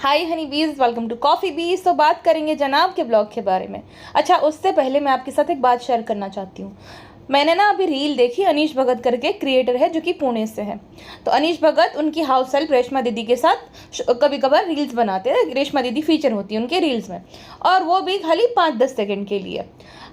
हाय हनी बीज, welcome to coffee बीज। तो बात करेंगे जनाब के ब्लॉग के बारे में। अच्छा, उससे पहले मैं आपके साथ एक बात शेयर करना चाहती हूँ। मैंने ना अभी रील देखी, अनीश भगत करके क्रिएटर है जो कि पुणे से है। तो अनीश भगत उनकी हाउस हेल्प रेशमा दीदी के साथ कभी कभार रील्स बनाते हैं। रेशमा दीदी फीचर होती है उनके रील्स में, और वो भी खाली 5-10 सेकंड के लिए।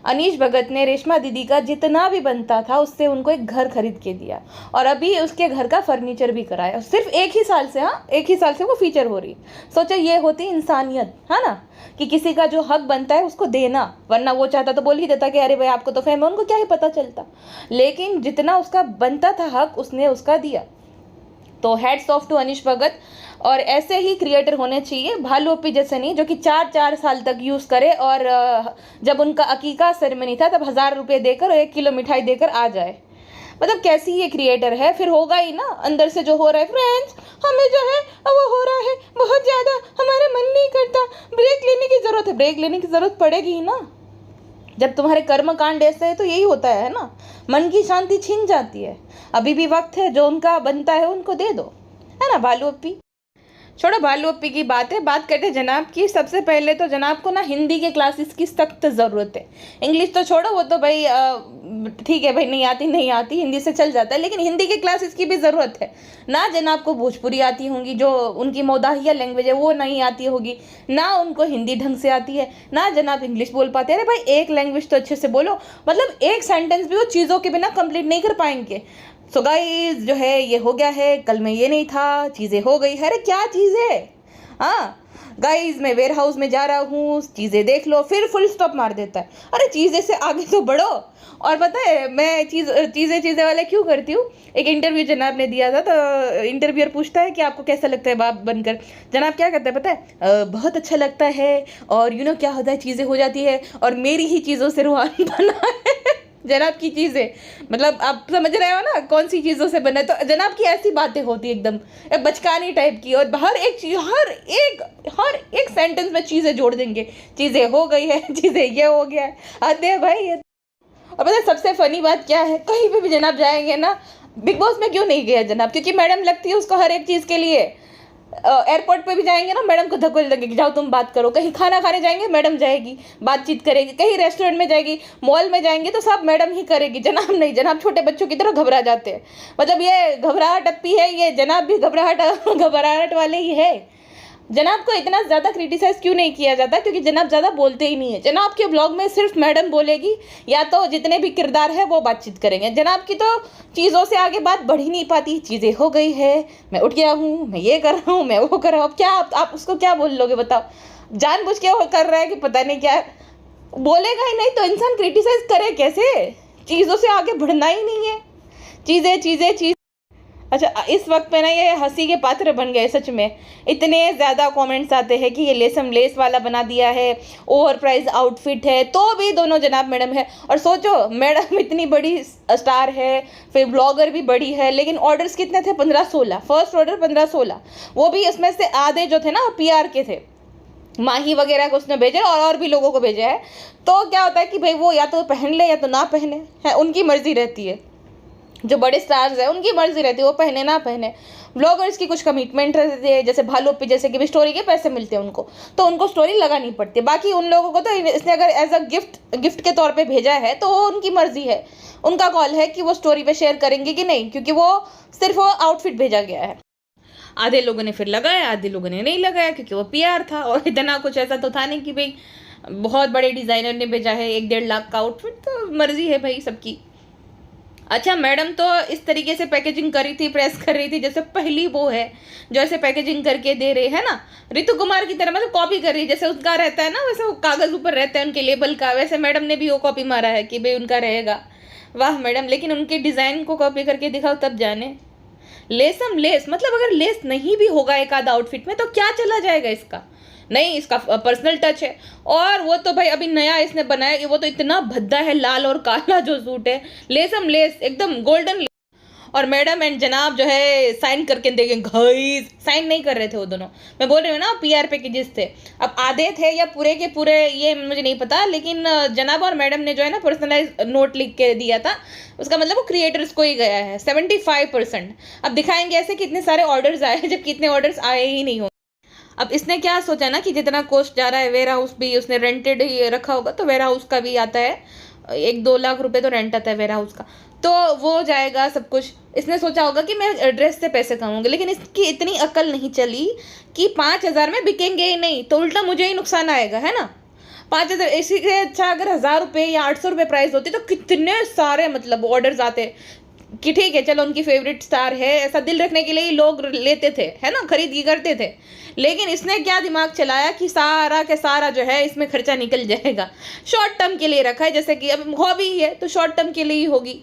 अनीश भगत ने रेशमा दीदी का जितना भी बनता था उससे उनको एक घर खरीद के दिया, और अभी उसके घर का फर्नीचर भी कराया सिर्फ 1 ही साल से। हाँ, 1 ही साल से वो फीचर हो रही। सोचो, ये होती इंसानियत, है ना, कि किसी का जो हक बनता है उसको देना। वरना वो चाहता तो बोल ही देता कि अरे भाई आपको तो फेम है, उनको क्या ही पता चलता। लेकिन जितना उसका बनता था हक, उसने उसका दिया। तो हेड्स ऑफ टू अनीश भगत। और ऐसे ही क्रिएटर होने चाहिए, भालू ओपी जैसे नहीं, जो कि 4-4 साल तक यूज़ करे, और जब उनका अकीका सेरेमनी था तब 1000 रुपये देकर और 1 किलो मिठाई देकर आ जाए। मतलब कैसी ये क्रिएटर है। फिर होगा ही ना अंदर से जो हो रहा है, फ्रेंड्स हमें जो है वो हो रहा है बहुत ज़्यादा, हमारा मन नहीं करता, ब्रेक लेने की ज़रूरत है। ब्रेक लेने की ज़रूरत पड़ेगी ही ना, जब तुम्हारे कर्म कांड ऐसे है तो यही होता है ना, मन की शांति छीन जाती है। अभी भी वक्त है, जो उनका बनता है उनको दे दो, है ना। भालू अप्पी छोड़ो, भालू अप्पी की बात है। बात करते हैं जनाब की। सबसे पहले तो जनाब को ना हिंदी के क्लासेस की सख्त ज़रूरत है। इंग्लिश तो छोड़ो, वो तो भाई ठीक है भाई, नहीं आती, हिंदी से चल जाता है, लेकिन हिंदी के क्लासेस की भी ज़रूरत है ना। जनाब को भोजपुरी आती होंगी, जो उनकी मोदाहिया लैंग्वेज है वो नहीं आती होगी ना, उनको हिंदी ढंग से आती है ना, जनाब इंग्लिश बोल पाते हैं। अरे भाई, एक लैंग्वेज तो अच्छे से बोलो, मतलब एक सेंटेंस भी वो चीज़ों के बिना कंप्लीट नहीं कर पाएंगे। सो गाइस, जो है ये हो गया है, कल में ये नहीं था, चीज़ें हो गई है। अरे क्या चीज़ है? हाँ गाइस, मैं वेयर हाउस में जा रहा हूँ, चीज़ें देख लो, फिर फुल स्टॉप मार देता है। अरे चीज़ें से आगे तो बढ़ो। और पता है मैं चीज़ें वाले क्यों करती हूँ। एक इंटरव्यू जनाब ने दिया था, तो इंटरव्यूअर पूछता है कि आपको कैसा लगता है बाप बनकर। जनाब क्या करता है पता है? बहुत अच्छा लगता है, और क्या होता है, चीज़ें हो जाती है, और मेरी ही चीज़ों से रूहानी बना है। जनाब की चीज़ें, मतलब आप समझ रहे हो ना कौन सी चीज़ों से बना है। तो जनाब की ऐसी बातें होती है एकदम बचकानी टाइप की, और हर एक चीज़, हर एक सेंटेंस में चीज़ें जोड़ देंगे। चीज़ें हो गई है, चीज़ें ये हो गया है, अरे भाई ये। और पता है सबसे फनी बात क्या है? कहीं पे भी जनाब जाएंगे ना, बिग बॉस में क्यों नहीं गया जनाब? क्योंकि मैडम लगती है उसको हर एक चीज़ के लिए। एयरपोर्ट पे भी जाएंगे ना, मैडम को धक्के लगेगी, जाओ तुम बात करो। कहीं खाना खाने जाएंगे, मैडम जाएगी, बातचीत करेगी। कहीं रेस्टोरेंट में जाएगी, मॉल में जाएंगे, तो सब मैडम ही करेगी, जनाब नहीं। जनाब छोटे बच्चों की तरह घबरा जाते हैं। मतलब ये घबराहट अप्पी है, ये जनाब भी घबराहट वाले ही है। जनाब को इतना ज़्यादा क्रिटिसाइज क्यों नहीं किया जाता? क्योंकि जनाब ज़्यादा बोलते ही नहीं है। जनाब के ब्लॉग में सिर्फ मैडम बोलेगी, या तो जितने भी किरदार है वो बातचीत करेंगे। जनाब की तो चीज़ों से आगे बात बढ़ ही नहीं पाती। चीज़ें हो गई है, मैं उठ गया हूँ, मैं ये कर रहा हूँ, मैं वो कर रहा हूँ। अब क्या आप उसको क्या बोल लोगे बताओ? जानबूझ के वो कर रहा है कि पता नहीं क्या बोलेगा ही नहीं, तो इंसान क्रिटिसाइज करे कैसे? चीज़ों से आगे बढ़ना ही नहीं है। चीज़ें। अच्छा, इस वक्त पे ना ये हंसी के पात्र बन गए सच में। इतने ज़्यादा कमेंट्स आते हैं कि ये लेसम लेस वाला बना दिया है, ओवर प्राइस आउटफिट है, तो भी दोनों जनाब मैडम है। और सोचो, मैडम इतनी बड़ी स्टार है, फिर ब्लॉगर भी बड़ी है, लेकिन ऑर्डर्स कितने थे? 15-16। फर्स्ट ऑर्डर 15-16, वो भी उसमें से आधे जो थे ना PR के थे, माही वगैरह को उसने भेजा, और भी लोगों को भेजा है। तो क्या होता है कि भाई वो या तो पहन ले या तो ना पहने, है उनकी मर्जी रहती है। जो बड़े स्टार्स हैं उनकी मर्जी रहती है, वो पहने ना पहने। ब्लॉगर्स की कुछ कमिटमेंट रहती है, जैसे भालू पे, जैसे कि भी स्टोरी के पैसे मिलते हैं उनको, तो उनको स्टोरी लगानी पड़ती है। बाकी उन लोगों को तो इसने अगर एज अ गिफ्ट के तौर पे भेजा है तो वो उनकी मर्जी है, उनका कॉल है कि वो स्टोरी पे शेयर करेंगे कि नहीं, क्योंकि वो सिर्फ वो आउटफिट भेजा गया है। आधे लोगों ने फिर लगाया, आधे लोगों ने नहीं लगाया, क्योंकि वो PR था, और इतना कुछ ऐसा तो था नहीं कि भाई बहुत बड़े डिज़ाइनर ने भेजा है 1-1.5 लाख का आउटफिट। तो मर्जी है भाई सबकी। अच्छा, मैडम तो इस तरीके से पैकेजिंग करी थी, प्रेस कर रही थी, जैसे पहली वो है जो ऐसे पैकेजिंग करके दे रहे है ना, ऋतु कुमार की तरह। मतलब कॉपी कर रही है, जैसे उनका रहता है ना, वैसे वो कागज़ ऊपर रहता है उनके लेबल का, वैसे मैडम ने भी वो कॉपी मारा है कि भाई उनका रहेगा। वाह मैडम, लेकिन उनके डिज़ाइन को कॉपी करके दिखाओ तब जाने। लेसम लेस, मतलब अगर लेस नहीं भी होगा एक आधा आउटफिट में तो क्या चला जाएगा इसका? नहीं, इसका पर्सनल टच है। और वो तो भाई अभी नया इसने बनाया कि वो तो इतना भद्दा है, लाल और काला जो सूट है, लेसम लेस एकदम गोल्डन। और मैडम एंड जनाब जो है साइन करके देखें, गाइस साइन नहीं कर रहे थे वो दोनों। मैं बोल रही हूँ ना, PR पैकेजेस थे। अब आधे थे या पूरे के पूरे ये मुझे नहीं पता, लेकिन जनाब और मैडम ने जो है ना पर्सनलाइज नोट लिख के दिया था, उसका मतलब वो क्रिएटर्स को ही गया है 75%। अब दिखाएंगे ऐसे कितने सारे ऑर्डर्स आए, जब कितने ऑर्डर्स आए ही नहीं हो। अब इसने क्या सोचा ना कि जितना कॉस्ट जा रहा है, वेयर हाउस भी उसने रेंटेड ही रखा होगा, तो वेयर हाउस का भी आता है 1-2 लाख रुपए तो रेंट आता है वेयर हाउस का, तो वो जाएगा सब कुछ। इसने सोचा होगा कि मैं ड्रेस से पैसे कमाऊंगी, लेकिन इसकी इतनी अकल नहीं चली कि 5,000 में बिकेंगे ही नहीं, तो उल्टा मुझे ही नुकसान आएगा, है ना। 5,000, इसी से अच्छा अगर 1,000 रुपये या 800 रुपये प्राइस होती तो कितने सारे मतलब ऑर्डर्स आते कि ठीक है चलो उनकी फेवरेट स्टार है, ऐसा दिल रखने के लिए ही लोग लेते थे, है ना, खरीद करते थे। लेकिन इसने क्या दिमाग चलाया कि सारा के सारा जो है इसमें खर्चा निकल जाएगा, शॉर्ट टर्म के लिए रखा है, जैसे कि अब हॉबी है तो शॉर्ट टर्म के लिए ही होगी।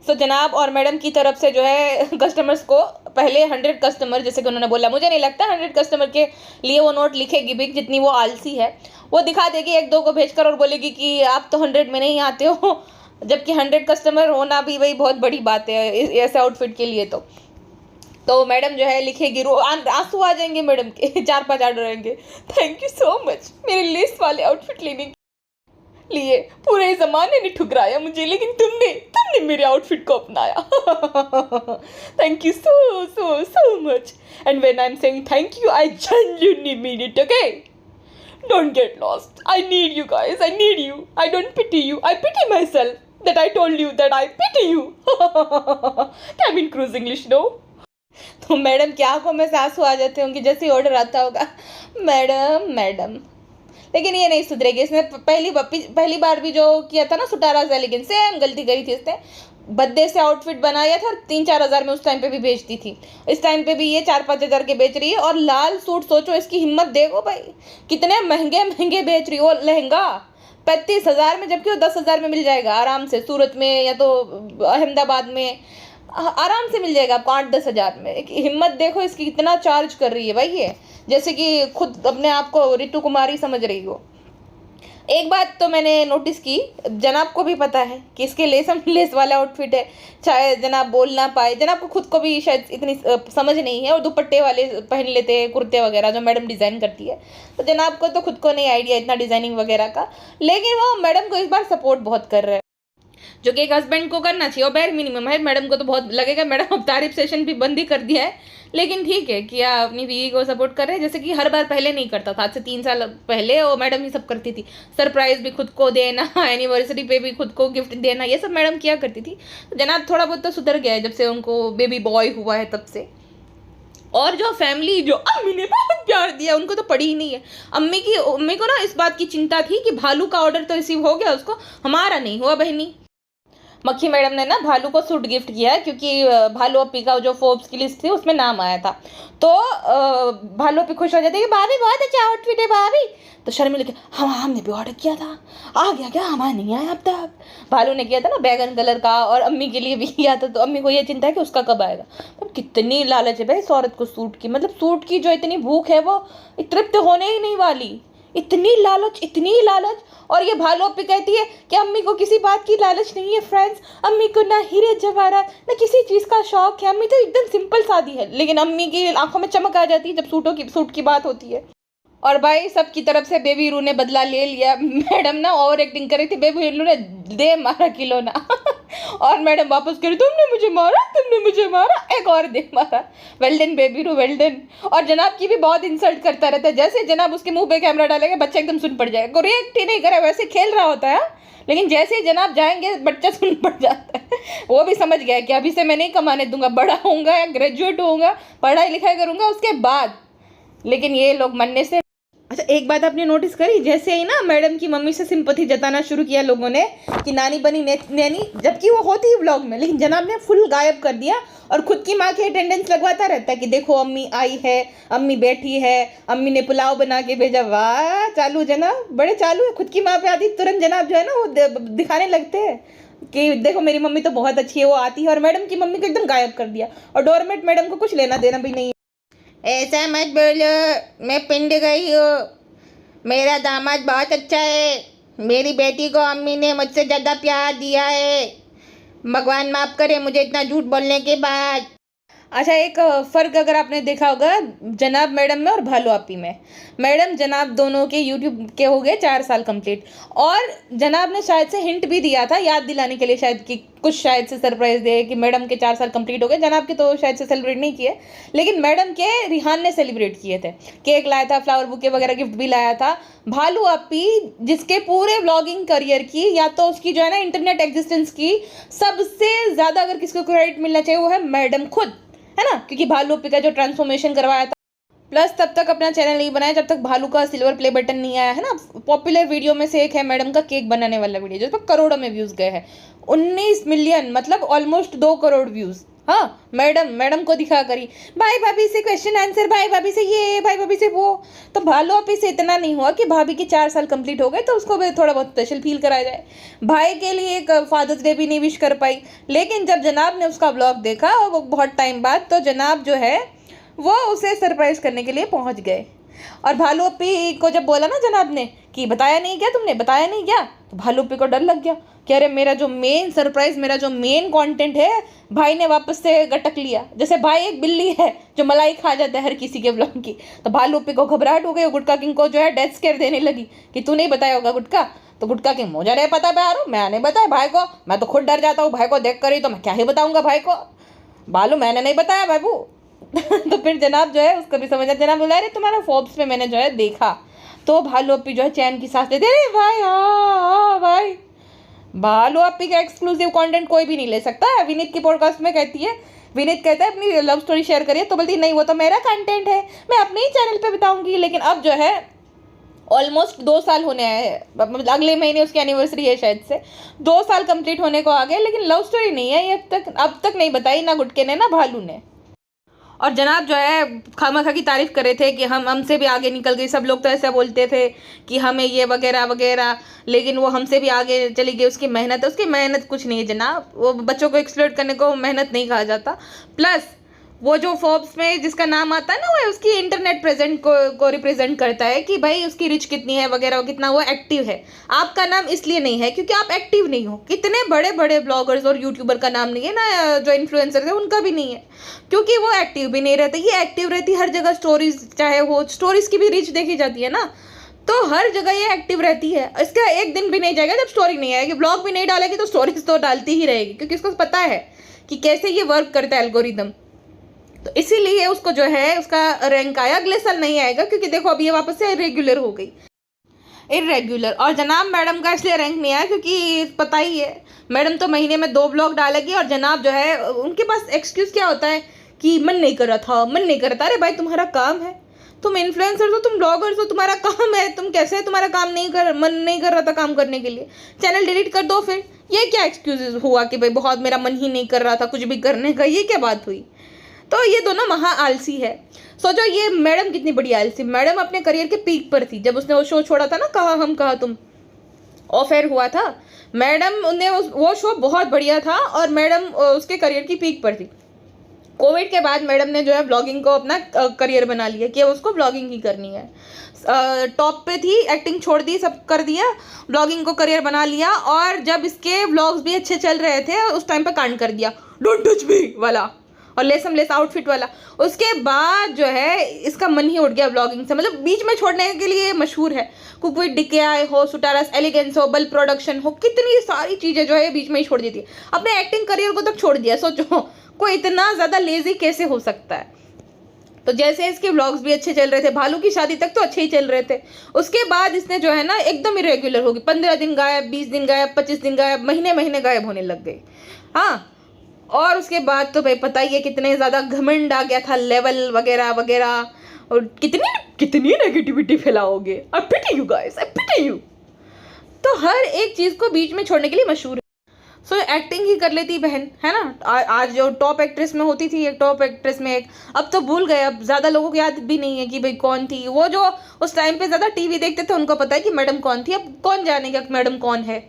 सो जनाब और मैडम की तरफ से जो है कस्टमर्स को पहले 100 कस्टमर, जैसे कि उन्होंने बोला, मुझे नहीं लगता 100 कस्टमर के लिए वो नोट लिखेगी भी, जितनी वो आलसी है। वो दिखा देगी 1-2 को भेजकर और बोलेगी कि आप तो 100 में नहीं आते हो, जबकि 100 कस्टमर होना भी भाई बहुत बड़ी बात है ऐसे आउटफिट के लिए। तो मैडम जो है लिखेगी, आंसू आ जाएंगे मैडम के 4-5 ऑर्डर आएंगे, थैंक यू सो मच मेरे लेस वाले आउटफिट लेने के लिए, पूरे ज़माने ने ठुकराया मुझे लेकिन तुमने मेरे आउटफिट को अपनाया, thank you so so so much, and when I am saying thank you I genuinely mean it, okay, don't get lost, I need you guys, I need you, I don't pity you, I pity myself that I told you that I pity you. Cabin cruise English, no? तो madam की आंखों में से आंसू आ जाते होंगे जैसे ही order आता होगा, मैडम मैडम। लेकिन ये नहीं सुधरेगी, इसने पहली बार भी जो किया था ना सुटारा से, लेकिन सेम गलती करी थी इसने, बद्दे से आउटफिट बनाया था 3-4 हज़ार में उस टाइम पे भी बेचती थी, इस टाइम पे भी ये 4-5 हज़ार के बेच रही है। और लाल सूट सोचो, इसकी हिम्मत देखो भाई, कितने महंगे महंगे बेच रही हो, लहंगा 35,000 में, जबकि वो 10,000 में मिल जाएगा आराम से, सूरत में या तो अहमदाबाद में आराम से मिल जाएगा आपको 8-10 हज़ार में। हिम्मत देखो इसकी, कितना चार्ज कर रही है भाई ये, जैसे कि खुद अपने आप को ऋतु कुमारी समझ रही हो। एक बात तो मैंने नोटिस की, जनाब को भी पता है कि इसके लेस वाला आउटफिट है, चाहे जनाब बोल ना पाए, जनाब को खुद को भी शायद इतनी समझ नहीं है, और दुपट्टे वाले पहन लेते हैं कुर्ते वगैरह जो मैडम डिज़ाइन करती है, तो जनाब को तो खुद को नहीं आइडिया इतना डिज़ाइनिंग वगैरह का, लेकिन वो मैडम को इस बार सपोर्ट बहुत कर रहे हैं, जो कि एक हस्बैंड को करना चाहिए और बेयर मिनिमम है। मैडम को तो बहुत लगेगा मैडम अब तारीफ सेशन भी बंद ही कर दिया है, लेकिन ठीक है कि आप अपनी बीवी को सपोर्ट कर रहे हैं, जैसे कि हर बार पहले नहीं करता था, आज से 3 साल पहले वो मैडम ही सब करती थी, सरप्राइज भी खुद को देना, एनिवर्सरी पे भी खुद को गिफ्ट देना, ये सब मैडम किया करती थी। तो जनाब थोड़ा बहुत तो सुधर गया है जब से उनको बेबी बॉय हुआ है तब से। और जो फैमिली, जो अम्मी ने बहुत प्यार दिया, उनको तो पड़ी ही नहीं है। अम्मी को ना इस बात की चिंता थी कि भालू का ऑर्डर तो रिसीव हो गया उसको, हमारा नहीं हुआ बहनी। मक्खी मैडम ने ना भालू को सूट गिफ्ट किया, क्योंकि भालू अपी का जो फोर्ब्स की लिस्ट थी उसमें नाम आया था, तो भालू अपी खुश हो जाती है कि भाभी बहुत अच्छा आउटफिट है भाभी, तो शर्मिला लिखे हमने भी ऑर्डर किया था, आ गया क्या, हमारा नहीं आया अब तक। भालू ने किया था ना बैगन कलर का, और अम्मी के लिए भी किया था, तो अम्मी को ये चिंता है कि उसका कब आएगा। तो कितनी लालच है भाई इस औरत को सूट की, मतलब सूट की जो इतनी भूख है वो तृप्त होने ही नहीं वाली, इतनी लालच। और ये भालू अपी कहती है कि अम्मी को किसी बात की लालच नहीं है फ्रेंड्स, अम्मी को ना हीरे जवाहरात ना किसी चीज़ का शौक है, अम्मी तो एकदम सिंपल सादी है। लेकिन अम्मी की आंखों में चमक आ जाती है जब सूट की बात होती है। और भाई सबकी तरफ से बेबी रू ने बदला ले लिया, मैडम ना ओवर एक्टिंग कर रही थी, बेबी रू ने दे मारा खिलौना और मैडम वापस कह रही तुमने मुझे मारा, एक और दे मारा, वेल डन बेबी रू, वेल डन। और जनाब की भी बहुत इंसल्ट करता रहता है, जैसे जनाब उसके मुंह पे कैमरा डालेगा बच्चा एकदम सुन पड़ जाएगा, रिएक्ट ही नहीं करे, वैसे खेल रहा होता है, लेकिन जैसे ही जनाब जाएंगे बच्चा सुन पड़ जाता है। वो भी समझ गया कि अभी से मैं नहीं कमाने दूंगा, बड़ा होऊंगा या ग्रेजुएट होऊंगा, पढ़ाई लिखाई करूंगा उसके बाद। लेकिन ये लोग मनने से। अच्छा एक बात आपने नोटिस करी, जैसे ही ना मैडम की मम्मी से सिंपैथी जताना शुरू किया लोगों ने कि नानी बनी नैनी, जबकि वो होती है व्लॉग में, लेकिन जनाब ने फुल गायब कर दिया और खुद की माँ की अटेंडेंस लगवाता रहता है कि देखो अम्मी आई है, अम्मी बैठी है, अम्मी ने पुलाव बना के भेजा, वाह चालू जनाब, बड़े चालू है। खुद की माँ पे आती तुरंत जनाब जो है ना वो दिखाने लगते हैं कि देखो मेरी मम्मी तो बहुत अच्छी है, वो आती है, और मैडम की मम्मी को एकदम गायब कर दिया, और डोरमेट मैडम को कुछ लेना देना भी नहीं। ऐसा मत बोलो, मैं पिंड गई हूँ, मेरा दामाद बहुत अच्छा है, मेरी बेटी को अम्मी ने मुझसे ज़्यादा प्यार दिया है, भगवान माफ़ करे मुझे इतना झूठ बोलने के बाद। अच्छा, एक फ़र्क अगर आपने देखा होगा जनाब मैडम में और भालू आपी में। मैडम जनाब दोनों के यूट्यूब के हो गए 4 साल कंप्लीट, और जनाब ने शायद से हिंट भी दिया था याद दिलाने के लिए, शायद कि कुछ शायद से सरप्राइज़ दे कि मैडम के 4 साल कंप्लीट हो गए। जनाब के तो शायद से सेलिब्रेट नहीं किए, लेकिन मैडम के रिहान ने सेलिब्रेट किए थे। केक लाया था, फ्लावर बुके वगैरह गिफ्ट भी लाया था। भालू आपी जिसके पूरे व्लॉगिंग करियर की, या तो उसकी जो है ना इंटरनेट एग्जिस्टेंस की सबसे ज़्यादा अगर किसी को क्रेडिट मिलना चाहिए वो है मैडम खुद, है ना, क्योंकि भालू का जो ट्रांसफॉर्मेशन करवाया था। प्लस तब तक अपना चैनल नहीं बनाया जब तक भालू का सिल्वर प्ले बटन नहीं आया, है ना। पॉपुलर वीडियो में से एक है मैडम का केक बनाने वाला वीडियो, जिस पर करोड़ों में व्यूज गए हैं। 19 मिलियन, मतलब ऑलमोस्ट 2 करोड़ व्यूज। हाँ, मैडम को दिखा करी, भाई भाभी से क्वेश्चन आंसर, भाई भाभी से ये, भाई भाभी से वो। तो भालू आपी से इतना नहीं हुआ कि भाभी के 4 साल कंप्लीट हो गए तो उसको भी थोड़ा बहुत स्पेशल फील कराया जाए। भाई के लिए एक फादर्स डे भी नहीं विश कर पाई। लेकिन जब जनाब ने उसका ब्लॉग देखा वो बहुत टाइम बाद, तो जनाब जो है वो उसे सरप्राइज करने के लिए पहुंच गए। और भालू अपी को जब बोला ना जनाब ने कि बताया नहीं क्या तुमने, बताया नहीं क्या, तो भालू अपी को डर लग गया कि अरे मेरा जो मेन सरप्राइज, मेरा जो मेन कंटेंट है भाई ने वापस से गटक लिया। जैसे भाई एक बिल्ली है जो मलाई खा जाता है हर किसी के ब्लॉग की, तो भालू अपी को घबराहट हो गई। गुटका किंग को जो है डेथ स्केयर देने लगी कि तू नहीं बताया होगा गुटका। तो गुटका किंग, मुझे नहीं पता प्यारो, मैं नहीं बताया भाई को, मैं तो खुद डर जाता हूँ भाई को देख कर ही, तो मैं क्या ही बताऊंगा भाई को, भालू मैंने नहीं बताया बाबू। तो फिर जनाब जो है उसको भी समझ आया। जनाब बोला अरे तुम्हारा फोर्ब्स में मैंने जो है देखा। तो भालू अपी जो है चैन की सांस लेते, अरे भाई हाँ भाई। भालू अपी का एक्सक्लूसिव कंटेंट कोई भी नहीं ले सकता है। विनीत की पॉडकास्ट में कहती है, विनीत कहता है अपनी लव स्टोरी शेयर करिए, तो बोलती नहीं वो तो मेरा कंटेंट है, मैं अपने ही चैनल पे बताऊंगी। लेकिन अब जो है ऑलमोस्ट 2 साल होने आए हैं, मतलब अगले महीने उसकी एनिवर्सरी है, शायद से 2 साल कंप्लीट होने को आ गए, लेकिन लव स्टोरी नहीं है ये अब तक नहीं बताई, ना गुटके ने ना भालू ने। और जनाब जो है खामखा की तारीफ कर रहे थे कि हमसे भी आगे निकल गई। सब लोग तो ऐसा बोलते थे कि हमें ये वगैरह वगैरह, लेकिन वो हमसे भी आगे चली गई। उसकी मेहनत कुछ नहीं है जनाब, वो बच्चों को एक्सप्लोर करने को मेहनत नहीं कहा जाता। प्लस वो जो फोर्ब्स में जिसका नाम आता है ना, वो उसकी इंटरनेट प्रेजेंट को रिप्रेजेंट करता है कि भाई उसकी रिच कितनी है वगैरह, कितना वो एक्टिव है। आपका नाम इसलिए नहीं है क्योंकि आप एक्टिव नहीं हो। कितने बड़े बड़े ब्लॉगर्स और यूट्यूबर का नाम नहीं है ना, जो इन्फ्लुएंसर है उनका भी नहीं है, क्योंकि वो एक्टिव भी नहीं रहते। ये एक्टिव रहती हर जगह, स्टोरीज चाहे हो, स्टोरीज की भी रीच देखी जाती है ना, तो हर जगह ये एक्टिव रहती है। इसका एक दिन भी नहीं जाएगा जब स्टोरी नहीं आएगी, ब्लॉग भी नहीं डालेगी तो स्टोरीज तो डालती ही रहेगी, क्योंकि उसको पता है कि कैसे ये वर्क करता है एल्गोरिदम। तो इसीलिए उसको जो है उसका रैंक आया। अगले साल नहीं आएगा क्योंकि देखो अभी ये वापस से इरेगुलर हो गई, इरेगुलर। और जनाब मैडम का इसलिए रैंक नहीं आया क्योंकि पता ही है मैडम तो महीने में 2 ब्लॉग डालेगी, और जनाब जो है उनके पास एक्सक्यूज़ क्या होता है कि मन नहीं कर रहा था, मन नहीं कर रहा था। अरे भाई तुम्हारा काम है, तुम इन्फ्लुएंसर हो, तुम ब्लॉगर्स हो, तुम्हारा काम है, तुम कैसे तुम्हारा काम नहीं कर, मन नहीं कर रहा था काम करने के लिए, चैनल डिलीट कर दो। फिर ये क्या एक्सक्यूज हुआ कि भाई बहुत मेरा मन ही नहीं कर रहा था कुछ भी करने का, ये क्या बात हुई। तो ये दोनों महा आलसी है। सोचो ये मैडम कितनी बड़ी आलसी। मैडम अपने करियर के पीक पर थी जब उसने वो शो छोड़ा था ना, कहा हम कहा तुम, ऑफ एयर हुआ था। मैडम ने वो शो बहुत बढ़िया था और मैडम उसके करियर की पीक पर थी। कोविड के बाद मैडम ने जो है ब्लॉगिंग को अपना करियर बना लिया कि उसको ब्लॉगिंग ही करनी है। टॉप पे थी, एक्टिंग छोड़ दी, सब कर दिया, ब्लॉगिंग को करियर बना लिया। और जब इसके व्लॉग्स भी अच्छे चल रहे थे उस टाइम पे कांड कर दिया, डोंट टच मी वाला और लेसम लेस आउटफिट वाला। उसके बाद जो है इसका मन ही उठ गया ब्लॉगिंग से, मतलब बीच में छोड़ने के लिए मशहूर है। कुक विद डिकेआई हो, सुटारस एलिगेंस हो, बल प्रोडक्शन हो, कितनी सारी चीज़ें जो है बीच में ही छोड़ दी थी। अपने एक्टिंग करियर को तक छोड़ दिया। सोचो कोई इतना ज़्यादा लेजी कैसे हो सकता है। तो जैसे इसके व्लॉग्स भी अच्छे चल रहे थे, भालू की शादी तक तो अच्छे ही चल रहे थे, उसके बाद इसने जो है ना एकदम इरेगुलर होगी। 15 दिन गायब, 20 दिन गायब, 25 दिन गायब, महीने महीने गायब होने लग गई। हाँ, और उसके बाद तो भाई पता ही है कितने ज़्यादा घमंड आ गया था, लेवल वगैरह वगैरह, और कितनी नेगेटिविटी फैलाओगे। I pity you guys, I pity you. तो हर एक चीज़ को बीच में छोड़ने के लिए मशहूर है। सो एक्टिंग ही कर लेती बहन, है ना। आज जो टॉप एक्ट्रेस में होती थी, एक टॉप एक्ट्रेस में एक, अब तो भूल गए, अब ज़्यादा लोगों को याद भी नहीं है कि भाई कौन थी वो। जो उस टाइम पे ज़्यादा टीवी देखते थे उनको पता है कि मैडम कौन थी, अब कौन जानेगा मैडम कौन है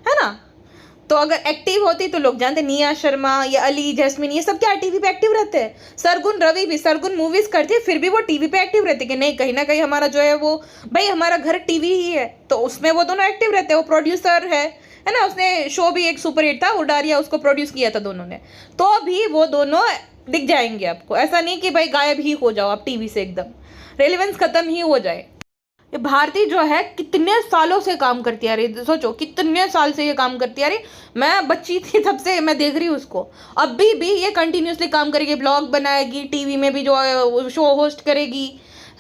ना। तो अगर एक्टिव होती तो लोग जानते। निया शर्मा या अली, जैस्मिन, ये सब क्या टीवी पे एक्टिव रहते हैं। सरगुन रवि भी, सरगुन मूवीज करती है फिर भी वो टीवी पे एक्टिव रहते कि नहीं, कहीं ना कहीं हमारा जो है वो, भाई हमारा घर टीवी ही है, तो उसमें वो दोनों एक्टिव रहते हैं। वो प्रोड्यूसर है ना, उसने शो भी एक सुपर हिट था उडारिया, उसको प्रोड्यूस किया था दोनों ने, तो भी वो दोनों दिख जाएंगे आपको। ऐसा नहीं कि भाई गायब ही हो जाओ आप टीवी से, एकदम रेलेवेंस खत्म ही हो जाए। ये भारती जो है कितने सालों से काम करती आ रही, सोचो कितने साल से ये काम करती आ रही। मैं बच्ची थी तब से मैं देख रही हूँ उसको, अभी भी ये कंटिन्यूसली काम करेगी, ब्लॉग बनाएगी, टीवी में भी जो शो होस्ट करेगी,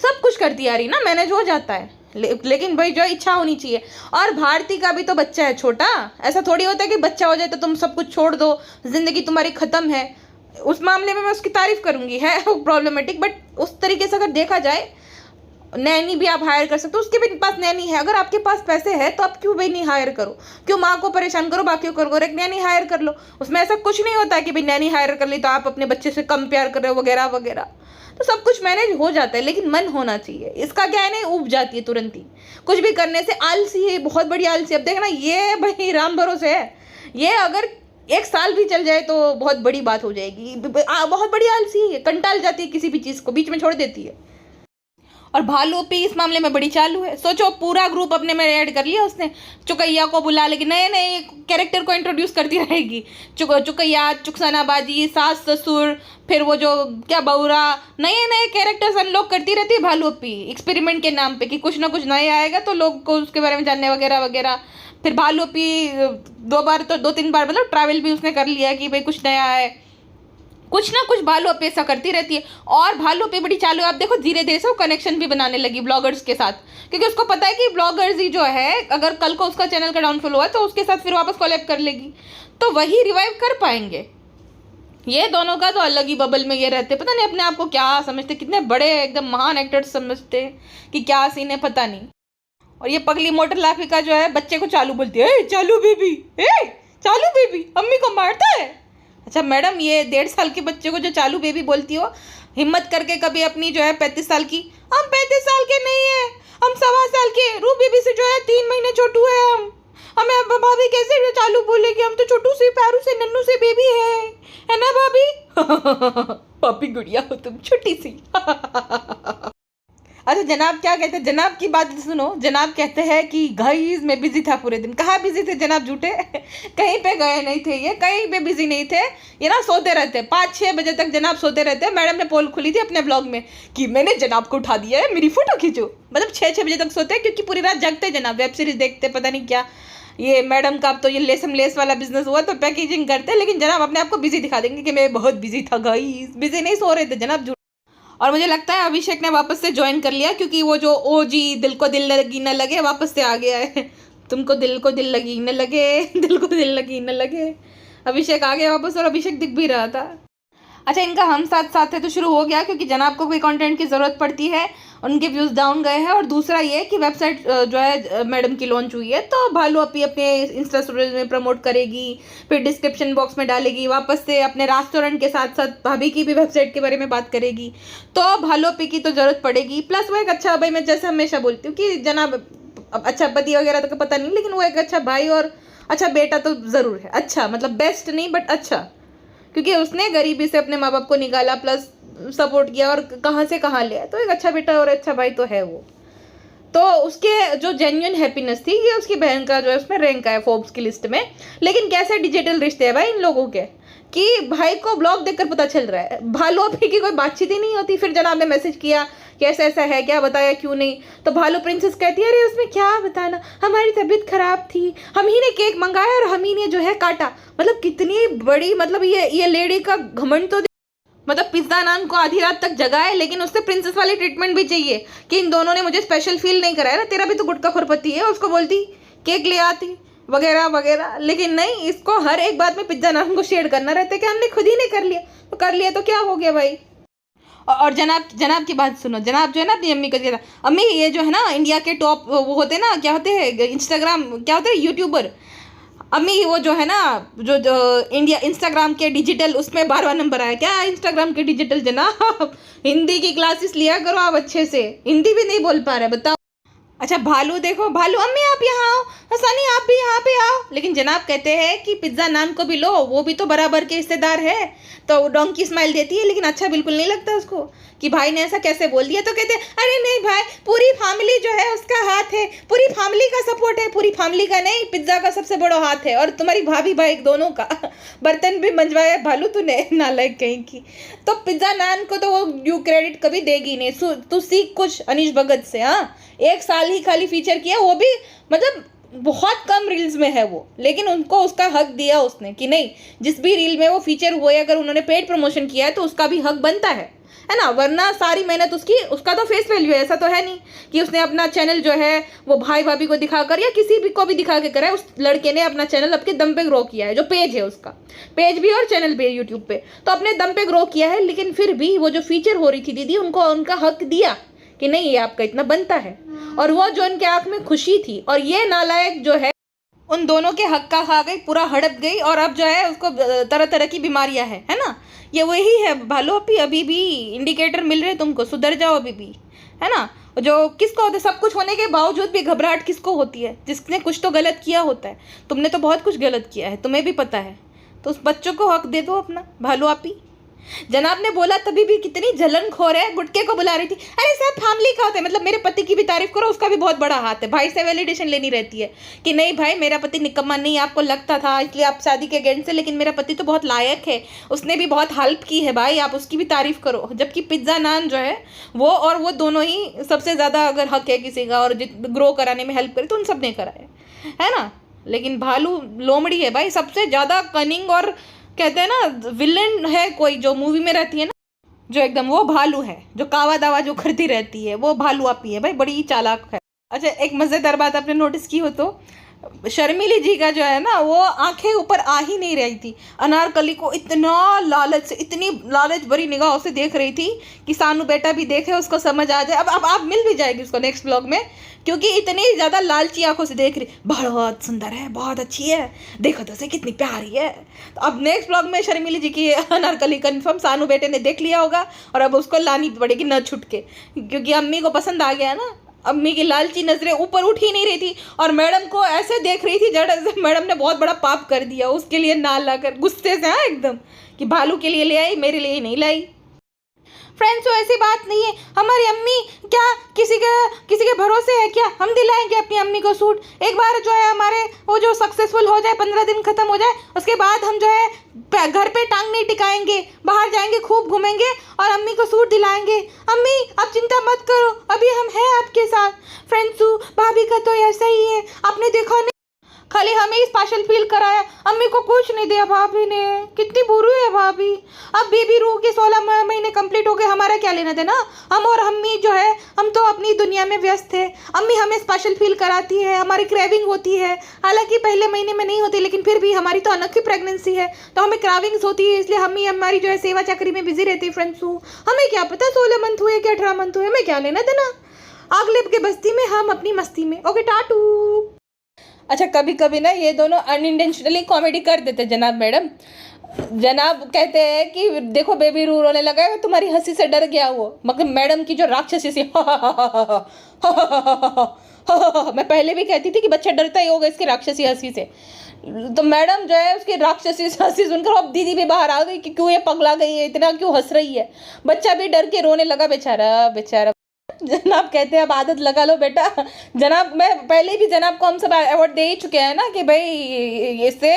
सब कुछ करती आ रही ना, मैनेज हो जाता है। लेकिन भाई जो इच्छा होनी चाहिए। और भारती का भी तो बच्चा है छोटा, ऐसा थोड़ी होता है कि बच्चा हो जाए तो तुम सब कुछ छोड़ दो, जिंदगी तुम्हारी खत्म है। उस मामले में मैं उसकी तारीफ करूंगी, है प्रॉब्लमेटिक, बट उस तरीके से अगर देखा जाए, नैनी भी आप हायर कर सकते हो, उसके भी पास नैनी है। अगर आपके पास पैसे है तो आप क्यों भाई नहीं हायर करो, क्यों माँ को परेशान करो, बाकियों करो, एक नैनी हायर कर लो। उसमें ऐसा कुछ नहीं होता है कि भाई नैनी हायर कर ली तो आप अपने बच्चे से कम प्यार कर रहे हो वगैरह वगैरह। तो सब कुछ मैनेज हो जाता है, लेकिन मन होना चाहिए। इसका क्या है, नहीं ऊब जाती है तुरंत ही कुछ भी करने से, आलसी है, बहुत बड़ी आलसी। अब देखना ये भाई राम भरोसे है, ये अगर 1 साल भी चल जाए तो बहुत बड़ी बात हो जाएगी। बहुत बड़ी आलसी है, कंटाल जाती है, किसी भी चीज़ को बीच में छोड़ देती है। और भालू भी इस मामले में बड़ी चालू है। सोचो पूरा ग्रुप अपने में ऐड कर लिया उसने, चुकैया को बुला लेगी, नए नए कैरेक्टर को इंट्रोड्यूस करती रहेगी, चुकैया, चुकसनाबाजी, सास ससुर, फिर वो जो क्या बौरा, नए नए कैरेक्टर्स अनलॉक करती रहती है भालू अपी, एक्सपेरिमेंट के नाम पे कि कुछ ना कुछ नया आएगा तो लोग को उसके बारे में जानने वगैरह वगैरह। फिर भालू अपी 2-3 बार मतलब ट्रैवल भी उसने कर लिया कि भाई कुछ नया है, कुछ ना कुछ भालू अपी ऐसा करती रहती है। और भालू अपी बड़ी चालू है, आप देखो धीरे धीरे से वो कनेक्शन भी बनाने लगी ब्लॉगर्स के साथ, क्योंकि उसको पता है कि ब्लॉगर्स ही जो है, अगर कल को उसका चैनल का डाउनफॉल हुआ तो उसके साथ फिर वापस कोलैब कर लेगी, तो वही रिवाइव कर पाएंगे। ये दोनों का तो अलग ही बबल में ये रहते, पता नहीं अपने आप को क्या समझते, कितने बड़े एकदम महान एक्टर्स समझते कि क्या सीन है पता नहीं। और ये पगली मोटर लाफी का जो है बच्चे को चालू बोलती है, चालू बेबी, चालू बेबी अम्मी को मारता है। अच्छा मैडम, ये 1.5 साल के बच्चे को जो चालू बेबी बोलती हो, हिम्मत करके कभी अपनी जो है 35 साल की, हम 35 साल के नहीं है, हम 1.25 साल के, रू बेबी से जो है 3 महीने छोटू है, हमें भाभी कैसे चालू बोलेगी, हम तो छोटू से प्यारू से नन्नू से बेबी है ना भाभी। पापी गुड़िया हो तुम छोटी सी। अच्छा जनाब क्या कहते हैं, जनाब की बात सुनो। जनाब कहते हैं कि गाइस मैं बिजी था पूरे दिन। कहाँ बिजी थे जनाब, झूठे कहीं पे गए नहीं थे, ये कहीं पे बिजी नहीं थे, ये ना सोते रहते 5-6 बजे तक जनाब सोते रहते। मैडम ने पोल खुली थी अपने ब्लॉग में कि मैंने जनाब को उठा दिया है, मेरी फोटो खींचो। मतलब 6-6 बजे तक सोते हैं, क्योंकि पूरी रात जगते जनाब, वेब सीरीज देखते, पता नहीं क्या। ये मैडम का अब तो ये लेसम लेस वाला बिजनेस हुआ तो पैकेजिंग करते हैं, लेकिन जनाब अपने आप को बिजी दिखा देंगे कि मैं बहुत बिजी था गाइस। बिजी नहीं, सो रहे थे जनाब। और मुझे लगता है अभिषेक ने वापस से ज्वाइन कर लिया, क्योंकि वो जो ओजी दिल को दिल लगी न लगे वापस से आ गया है। तुमको दिल को दिल लगी न लगे, दिल को दिल लगी न लगे, अभिषेक आ गया वापस। और अभिषेक दिख भी रहा था। अच्छा इनका हम साथ साथ है तो शुरू हो गया, क्योंकि जनाब को कोई कंटेंट की ज़रूरत पड़ती है, उनके व्यूज़ डाउन गए हैं। और दूसरा ये कि वेबसाइट जो है मैडम की लॉन्च हुई है, तो भालू अपी अपने इंस्टा स्टोरीज में प्रमोट करेगी, फिर डिस्क्रिप्शन बॉक्स में डालेगी, वापस से अपने रेस्टोरेंट के साथ साथ भाभी की भी वेबसाइट के बारे में बात करेगी, तो भालू अपी की तो ज़रूरत पड़ेगी। प्लस वो एक अच्छा भाई, मैं जैसे हमेशा बोलती हूँ कि जनाब अच्छा पति वगैरह तो पता नहीं, लेकिन वो एक अच्छा भाई और अच्छा बेटा तो ज़रूर है। अच्छा मतलब बेस्ट नहीं बट अच्छा, क्योंकि उसने गरीबी से अपने माँ बाप को निकाला, प्लस सपोर्ट किया और कहाँ से कहाँ ले आया, तो एक अच्छा बेटा और अच्छा भाई तो है वो। तो उसके जो जेन्युइन हैप्पीनेस थी, ये उसकी बहन का जो है उसमें रैंक आया फोर्ब्स की लिस्ट में। लेकिन कैसे डिजिटल रिश्ते हैं भाई इन लोगों के, कि भाई को ब्लॉग देखकर पता चल रहा है, भालू अपी की कोई बातचीत ही नहीं होती। फिर जनाब ने मैसेज किया कि ऐसा ऐसा है, क्या बताया क्यों नहीं, तो भालू प्रिंसेस कहती है अरे उसमें क्या बताना, हमारी तबीयत खराब थी, हम ही ने केक मंगाया और हम ही ने जो है काटा। मतलब कितनी बड़ी, मतलब ये लेडी का घमंड तो, मतलब पिज्जा नाम को आधी रात तक जगाए, लेकिन उससे प्रिंसेस वाली ट्रीटमेंट भी चाहिए कि इन दोनों ने मुझे स्पेशल फील नहीं कराया ना, तेरा भी तो गुटका खुरपति है, उसको बोलती केक ले आती वगैरह वगैरह। लेकिन नहीं, इसको हर एक बात में पिज्जा नाम को शेयर करना रहता है कि हमने खुद ही ने कर लिया, तो कर लिया तो क्या हो गया भाई। और जनाब की बात सुनो। जनाब जो है ना अपनी अम्मी को कहता, अम्मी ये जो है ना इंडिया के टॉप वो होते हैं ना, क्या होते हैं इंस्टाग्राम, क्या होते हैं यूट्यूबर, अम्मी वो जो है ना जो इंडिया इंस्टाग्राम के डिजिटल उसमें 12वां नंबर आया। क्या इंस्टाग्राम के डिजिटल जनाब, हिंदी की क्लासेस लिया करो आप अच्छे से, हिंदी भी नहीं बोल पा रहे बताओ। अच्छा भालू देखो, भालू अम्मी आप यहाँ आओ, हसानी आप भी यहाँ पे आओ। लेकिन जनाब कहते हैं कि पिज्ज़ा नान को भी लो, वो भी तो बराबर के हिस्सेदार है। तो डोंकी स्माइल देती है, लेकिन अच्छा बिल्कुल नहीं लगता उसको कि भाई ने ऐसा कैसे बोल दिया। तो कहते हैं अरे नहीं भाई, पूरी फैमिली जो है उसका हाथ है, पूरी फैमिली का सपोर्ट है, पूरी फैमिली का नहीं, पिज्ज़ा का सबसे बड़ा हाथ है, और तुम्हारी भाभी भाई दोनों का। बर्तन भी मंजवाया भालू तूने, नालायक कहीं की। तो पिज्ज़ा नान को तो वो ड्यू क्रेडिट कभी देगी नहीं। तू सीख कुछ अनीश भगत से। हाँ, 1 साल ही खाली फीचर किया, वो भी मतलब बहुत कम रील्स में है वो, लेकिन उनको उसका हक दिया उसने कि नहीं, जिस भी रील में वो फीचर हुए अगर उन्होंने पेड प्रमोशन किया है तो उसका भी हक बनता है ना। वरना सारी मेहनत उसका तो फेस वैल्यू है। ऐसा तो है नहीं कि उसने अपना चैनल जो है वो भाई भाभी को दिखाकर या किसी भी को भी दिखा के करा है। उस लड़के ने अपना चैनल अपने दम पे ग्रो किया है, जो पेज है उसका, पेज भी और चैनल भी यूट्यूब पे, तो अपने दम पे ग्रो किया है। लेकिन फिर भी वो जो फीचर हो रही थी दीदी, उनको उनका हक दिया कि नहीं, ये आपका इतना बनता है, और वो जो उनके आंख में खुशी थी। और ये नालायक जो है उन दोनों के हक का खा गई, पूरा हड़प गई, और अब जो है उसको तरह तरह की बीमारियां है ना। ये वही है भालू अपी, अभी भी इंडिकेटर मिल रहे तुमको, सुधर जाओ अभी भी, है ना। जो किसको होता है, सब कुछ होने के बावजूद भी घबराहट किसको होती है? जिसने कुछ तो गलत किया होता है। तुमने तो बहुत कुछ गलत किया है, तुम्हें भी पता है, तो उस बच्चों को हक दे दो अपना। भालू आपी जनाब ने बोला तभी भी कितनी जलनखोर है, गुटके को बुला रही थी। अरे सब फैमिली का होता है, मतलब मेरे पति की भी तारीफ करो, उसका भी बहुत बड़ा हाथ है। भाई से वैलिडेशन लेनी रहती है कि नहीं भाई, मेरा पति निकम्मा नहीं, आपको लगता था इसलिए आप शादी के अगेंस्ट से, लेकिन मेरा पति तो बहुत लायक है, उसने भी बहुत हेल्प की है भाई, आप उसकी भी तारीफ करो। जबकि पिज्ज़ा नान जो है वो और वो दोनों ही सबसे ज़्यादा अगर हक है किसी का और ग्रो कराने में हेल्प करे तो उन सब ने करा है ना। लेकिन भालू लोमड़ी है भाई, सबसे ज़्यादा कनिंग, और कहते हैं ना विलन है कोई जो मूवी में रहती है ना, जो एकदम, वो भालू है। जो कावा दावा जो करती रहती है वो भालू आपी है भाई, बड़ी चालाक है। अच्छा एक मज़ेदार बात आपने नोटिस की हो तो, शर्मिली जी का जो है ना, वो आंखें ऊपर आ ही नहीं रही थी। अनारकली को इतना लालच से, इतनी लालच भरी निगाहों से देख रही थी कि सानू बेटा भी देखे, उसको समझ आ जाए। अब आप मिल भी जाएगी उसको नेक्स्ट ब्लॉग में, क्योंकि इतनी ज़्यादा लालची आंखों से देख रही, बहुत सुंदर है, बहुत अच्छी है, देखो तो उसे कितनी प्यारी है। तो अब नेक्स्ट ब्लॉग में शर्मिली जी की अनारकली कन्फर्म सानू बेटे ने देख लिया होगा, और अब उसको लानी पड़ेगी न छुट के, क्योंकि अम्मी को पसंद आ गया ना। अम्मी की लालची नजरें ऊपर उठ ही नहीं रही थी, और मैडम को ऐसे देख रही थी जैसे मैडम ने बहुत बड़ा पाप कर दिया, उसके लिए नाल लाकर गुस्से से, हाँ एकदम, कि भालू के लिए ले आई, मेरे लिए नहीं लाई। फ्रेंड्स तो ऐसी बात नहीं है, हमारी अम्मी क्या किसी के भरोसे है क्या? हम दिलाएंगे अपनी अम्मी को सूट। एक बार जो है हमारे वो जो सक्सेसफुल हो जाए, 15 दिन खत्म हो जाए, उसके बाद हम जो है घर पे टांग नहीं टिकाएंगे, बाहर जाएंगे, खूब घूमेंगे और अम्मी को सूट दिलाएंगे। अम्मी आप चिंता मत करो, अभी हम हैं आपके साथ। फ्रेंड्स भाभी का तो ऐसा ही है, आपने देखा नहीं, खाली हमें ही स्पेशल फील कराया, अम्मी को कुछ नहीं दिया भाभी ने। कितनी बुरी है भाभी। अब बेबी रू के 16 महीने कंप्लीट हो गए, हमारा क्या लेना देना? हम और अम्मी जो है, हम तो अपनी दुनिया में व्यस्त है। अम्मी हमें स्पेशल फील कराती है, हमारी क्रेविंग होती है, हालांकि पहले महीने में नहीं होती, लेकिन फिर भी हमारी तो अनोखी प्रेगनेंसी है, तो हमें क्रेविंग्स होती है, इसलिए अम्मी हमारी जो है सेवा चाकरी में बिजी रहती है। फ्रेंड्स हमें क्या पता 16 मंथ हुए कि 18 मंथ हुए, हमें क्या लेना देना? आग लिप के बस्ती में, हम अपनी मस्ती में। ओके टाटू। अच्छा कभी कभी ना ये दोनों अनइंटेंशनली कॉमेडी कर देते जनाब मैडम। जनाब कहते हैं कि देखो बेबी रू रोने लगा है, तुम्हारी हंसी से डर गया वो, मगर मैडम की जो राक्षसी सी मैं पहले भी कहती थी कि बच्चा डरता ही होगा इसकी राक्षसी हंसी से, तो मैडम जो है उसकी राक्षसी हंसी सुनकर अब दीदी भी बाहर आ गई कि क्यों ये पगला गई है, इतना क्यों हंस रही है। बच्चा भी डर के रोने लगा, बेचारा बेचारा। जनाब कहते हैं अब आदत लगा लो बेटा। जनाब मैं पहले भी जनाब को हम सब अवार्ड दे ही चुके हैं ना कि भाई इससे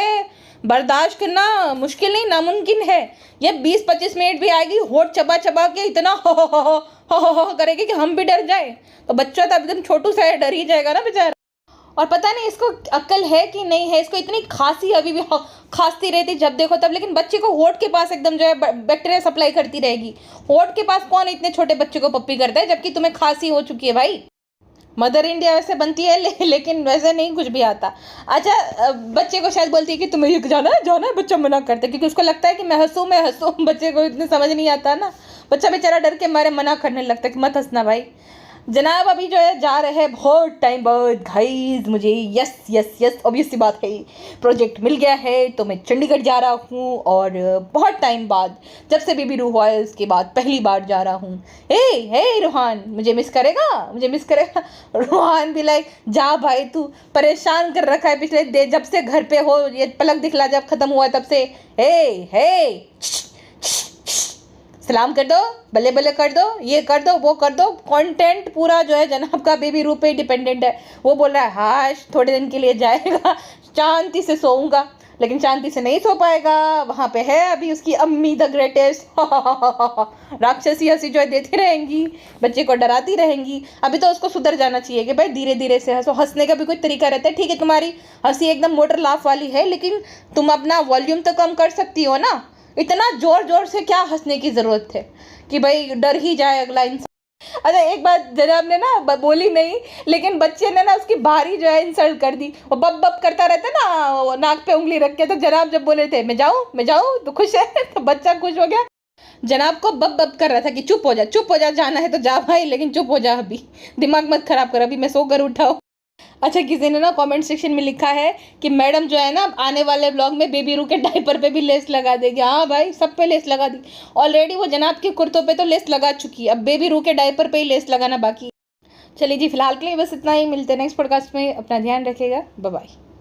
बर्दाश्त करना मुश्किल नहीं नामुमकिन है। ये 20-25 मिनट भी आएगी, होठ चबा चबा के इतना हो करेगी कि हम भी डर जाए, तो बच्चा तो एकदम छोटू सा डर ही जाएगा ना बेचारा। और पता नहीं इसको अक्ल है कि नहीं है, इसको इतनी खांसी अभी भी खांसती रहती जब देखो तब, लेकिन बच्चे को होठ के पास एकदम जो है बैक्टीरिया सप्लाई करती रहेगी। होठ के पास कौन इतने छोटे बच्चे को पप्पी करता है, जबकि तुम्हें खांसी हो चुकी है भाई। मदर इंडिया वैसे बनती है लेकिन वैसे नहीं कुछ भी आता। अच्छा बच्चे को शायद बोलती है कि तुम्हें जाना है, बच्चा मना करता है क्योंकि उसको लगता है कि मैं हंसूँ। बच्चे को इतने समझ नहीं आता ना, बच्चा बेचारा डर के मारे मना करने लगता है कि मत हंसना भाई। जनाब अभी जो है जा रहे हैं बहुत टाइम बाद गाइस, मुझे यस यस यस ऑब्वियस सी बात है प्रोजेक्ट मिल गया है, तो मैं चंडीगढ़ जा रहा हूँ और बहुत टाइम बाद, जब से बेबी रूह हुआ है उसके बाद पहली बार जा रहा हूँ। हे रूहान, मुझे मिस करेगा। रूहान भी लाइक जा भाई, तू परेशान कर रखा है पिछले जब से घर पे हो, ये पलक दिखला जब खत्म हुआ है तब से। हे सलाम कर दो, बल्ले बल्ले कर दो, ये कर दो वो कर दो। कंटेंट पूरा जो है जनाब का बेबी रूह पे ही डिपेंडेंट है। वो बोल रहा है हाश थोड़े दिन के लिए जाएगा, शांति से सोऊंगा, लेकिन शांति से नहीं सो पाएगा। वहाँ पे है अभी उसकी अम्मी द ग्रेटेस्ट राक्षसी हंसी जो है देती रहेंगी, बच्चे को डराती रहेंगी। अभी तो उसको सुधर जाना चाहिए कि भाई धीरे धीरे से हंसो, हंसने का भी कोई तरीका रहता है। ठीक है तुम्हारी हंसी एकदम मोटर लाफ वाली है, लेकिन तुम अपना वॉल्यूम तो कम कर सकती हो ना। इतना जोर जोर से क्या हंसने की जरूरत है कि भाई डर ही जाए अगला इंसान। अच्छा एक बात जनाब ने ना बोली नहीं, लेकिन बच्चे ने ना उसकी भारी जो है इंसल्ट कर दी। वो बप बप करता रहता ना, वो नाक पे उंगली रख के, तो जनाब जब बोले थे मैं जाऊँ तो खुश है तो बच्चा खुश हो गया। जनाब को बप बप कर रहा था कि चुप हो जा, जाना है तो जा भाई, लेकिन चुप हो जा, अभी दिमाग मत खराब कर, अभी मैं सो कर उठाऊँ। अच्छा किसी ने ना कमेंट सेक्शन में लिखा है कि मैडम जो है ना आने वाले ब्लॉग में बेबी रू के डायपर पे भी लेस लगा देगी। हाँ भाई सब पे लेस लगा दी ऑलरेडी, वो जनाब के कुर्तों पे तो लेस लगा चुकी है, अब बेबी रू के डायपर पे ही लेस लगाना बाकी। चलिए जी फिलहाल के लिए बस इतना ही, मिलते हैं नेक्स्ट पॉडकास्ट में, अपना ध्यान रखिएगा, बाय बाय।